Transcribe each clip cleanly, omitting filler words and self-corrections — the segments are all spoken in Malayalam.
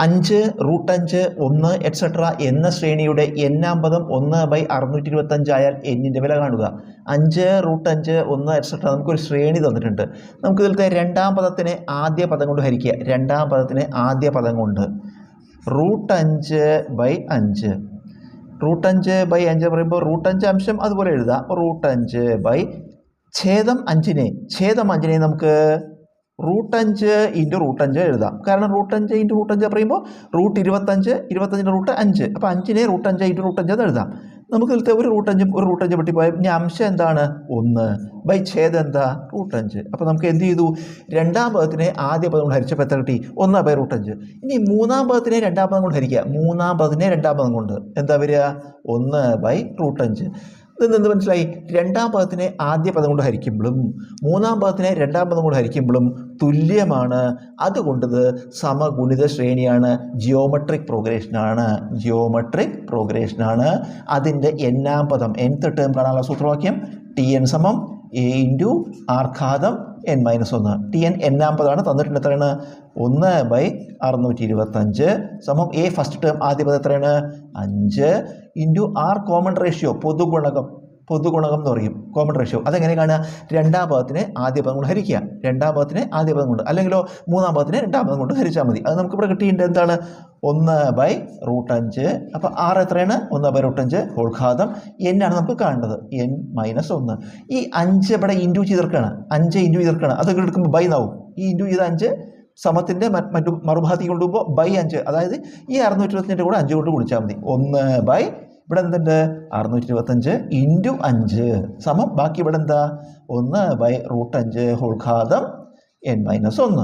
5 √5 1 എക്സെട്ര എന്ന ശ്രേണിയുടെ n-ാം പദം 1/625 ആയാൽ n-ന്റെ വില കാണുക. 5 √5 1 എക്സെട്ര നമുക്കൊരു ശ്രേണി തന്നിട്ടുണ്ട്. നമുക്ക് ഇതിലത്തെ രണ്ടാം പദത്തിനെ ആദ്യ പദം കൊണ്ട് ഹരിക്കുക. രണ്ടാം പദത്തിനെ ആദ്യ പദം കൊണ്ട് √5/5. √5/5 പറയുമ്പോൾ √5 അംശം അതുപോലെ എഴുതാം. √5 ഛേദം 5നെ നമുക്ക് √5 × √5 എഴുതാം. കാരണം √5 × √5 പറയുമ്പോൾ √25 25ൻ്റെ റൂട്ട് 5. അപ്പോൾ 5നെ √5 × √5 എന്ന് എഴുതാം. നമുക്ക് ഇതിലത്തെ ഒരു √5 വെട്ടിപ്പോയാൽ ഇനി അംശം എന്താണ് 1 ഛേദം എന്താ √5. അപ്പോൾ നമുക്ക് എന്ത് ചെയ്തു? രണ്ടാം പദത്തിനെ ആദ്യ പദം കൊണ്ട് ഹരിച്ചപ്പോൾ എത്ര കിട്ടി? 1/√5. ഇനി മൂന്നാം പദത്തിനെ രണ്ടാം പദം കൊണ്ട് ഹരിക്കുക. മൂന്നാം പദത്തിനെ രണ്ടാം പദം കൊണ്ട് എന്താ വരിക? 1/√5. ഇതെന്ത് മനസ്സിലായി? രണ്ടാം പദത്തിനെ ആദ്യ പദം കൊണ്ട് ഹരിക്കുമ്പോഴും മൂന്നാം പദത്തിനെ രണ്ടാം പദം കൊണ്ട് ഹരിക്കുമ്പോഴും തുല്യമാണ്. അതുകൊണ്ടത് സമഗുണിത ശ്രേണിയാണ്. ജിയോമെട്രിക് പ്രോഗ്രഷനാണ്. അതിൻ്റെ n-ാം പദം nth ടേം കാണാനുള്ള സൂത്രവാക്യം Tn = a × r⁴ n-1. Tn n-ാം പദമാണ് തന്നിട്ടുണ്ട്. എത്രയാണ്? 1/625 a ഫസ്റ്റ് ടേം ആദ്യ പദം എത്രയാണ്? 5 × r കോമൺ റേഷ്യോ പൊതുഗുണകം എന്ന് പറയും. കോമൺ റേഷ്യോ അതെങ്ങനെ കാണുക? രണ്ടാം പദത്തിനെ ആദ്യ പദം കൊണ്ട് ഹരിക്കുക. രണ്ടാം പദത്തിനെ ആദ്യ പദം കൊണ്ട്, അല്ലെങ്കിലോ മൂന്നാം പദത്തിനെ രണ്ടാം പദം കൊണ്ട് ഹരിച്ചാൽ മതി. അത് നമുക്ക് ഇവിടെ കിട്ടിയിട്ടുണ്ട്. എന്താണ്? 1/√5. അപ്പോൾ r എത്രയാണ്? 1/√5 ഹോൾഘാതം n ആണ് നമുക്ക് കാണേണ്ടത്. n-1. ഈ 5 ഇവിടെ ഇൻറ്റു ചെയ്തെടുക്കുകയാണ്. 5 ഇൻറ്റു ചെയ്തെടുക്കുകയാണ്. അതൊക്കെ എടുക്കുമ്പോൾ ബൈ എന്നാവും. ഈ ഇൻറ്റു ചെയ്ത 5 സമത്തിൻ്റെ മറുഭാഗത്തേക്ക് കൊണ്ടുപോകുമ്പോൾ /5. അതായത് ഈ 625 കൂടെ 5 കൊണ്ട് ഗുണിച്ചാൽ മതി. 1/ ഇവിടെ എന്തുണ്ട്? 625 × 5 സമം ബാക്കി ഇവിടെ എന്താ? 1/√5 ഹോൾഘാതം n-1.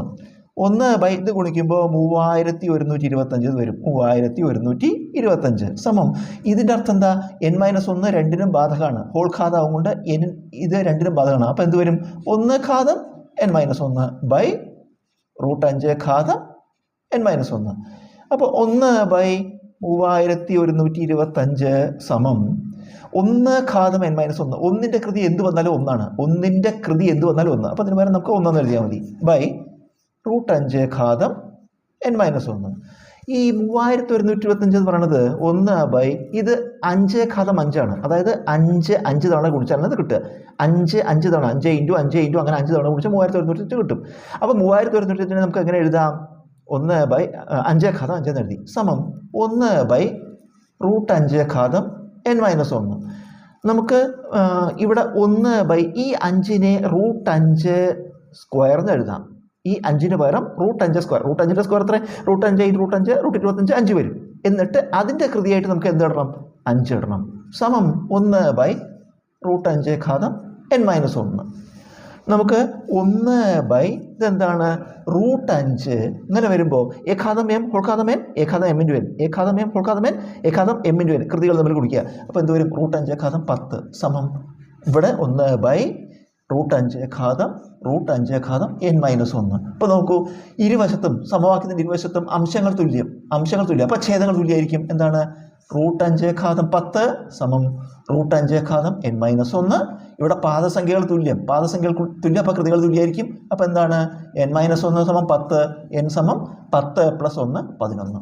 1/ ഇത് ഗുണിക്കുമ്പോൾ 3125 വരും. 3125 സമം ഇതിൻ്റെ അർത്ഥം എന്താ? n-1 രണ്ടിനും ബാധകമാണ്. ഹോൾഘാതം കൊണ്ട് ഇത് രണ്ടിനും ബാധകമാണ്. അപ്പോൾ എന്ത് വരും? 1 √5 ഘാതം n-1. അപ്പോൾ 1/3125 സമം 1 ഘാതം n-1. ഒന്നിൻ്റെ കൃതി എന്ത് വന്നാലും 1 ആണ്. ഒന്നിൻ്റെ കൃതി എന്ത് വന്നാലും 1. അപ്പോൾ അതിന് പകരം നമുക്ക് 1 എന്ന് എഴുതിയാൽ മതി. √5 ഘാതം n-1. ഈ 3125 എന്ന് പറയുന്നത് 1/ ഇത് 5 ഘാതം 5 ആണ്. അതായത് 5 തവണ ഗുണിച്ചാലാണ് ഇത് കിട്ടുക. 5 തവണ 5 × 5 × അങ്ങനെ 5 തവണ ഗുണിച്ചാൽ 3125 കിട്ടും. അപ്പോൾ 3125 നമുക്ക് എങ്ങനെ എഴുതാം? 1/5 ഘാതം 5 എന്ന് എഴുതി. സമം 1/√5 ഘാതം n-1. നമുക്ക് ഇവിടെ 1/ ഈ 5നെ √5 സ്ക്വയർ എന്ന് എഴുതാം. ഈ 5ന് പകരം √5 സ്ക്വയർ. √5ൻ്റെ സ്ക്വയർ എത്ര? √5 × √5 √25 5 വരും. എന്നിട്ട് അതിൻ്റെ കൃതിയായിട്ട് നമുക്ക് എന്ത് ഇടണം? 5 ഇടണം. സമം 1/√5 ഘാതം n-1. നമുക്ക് 1/ ഇതെന്താണ്? √5 ഇങ്ങനെ വരുമ്പോൾ ഘാതം m ഹോൾഘാതം n ഘാതം m × n ഘാതം m ഹോൾഘാതം n ഘാതം m × n കൃതികൾ തമ്മിൽ കുടിക്കുക. അപ്പോൾ എന്ത് വരും? √5 ഘാതം 10 സമം ഇവിടെ 1/√5 ഘാതം n-1. അപ്പോൾ നോക്കൂ, ഇരുവശത്തും സമവാക്യത്തിൻ്റെ ഇരുവശത്തും അംശങ്ങൾ തുല്യം. അപ്പോൾ ഛേദങ്ങൾ തുല്യമായിരിക്കും. എന്താണ്? √5 ഘാതം 10 സമം √5 ഘാതം n-1. ഇവിടെ പാദസംഖ്യകൾ തുല്യം. അപ്പോൾ കൃതികൾ തുല്യമായിരിക്കും. അപ്പോൾ എന്താണ്? n-1 = 10, n = 10 + 1 11.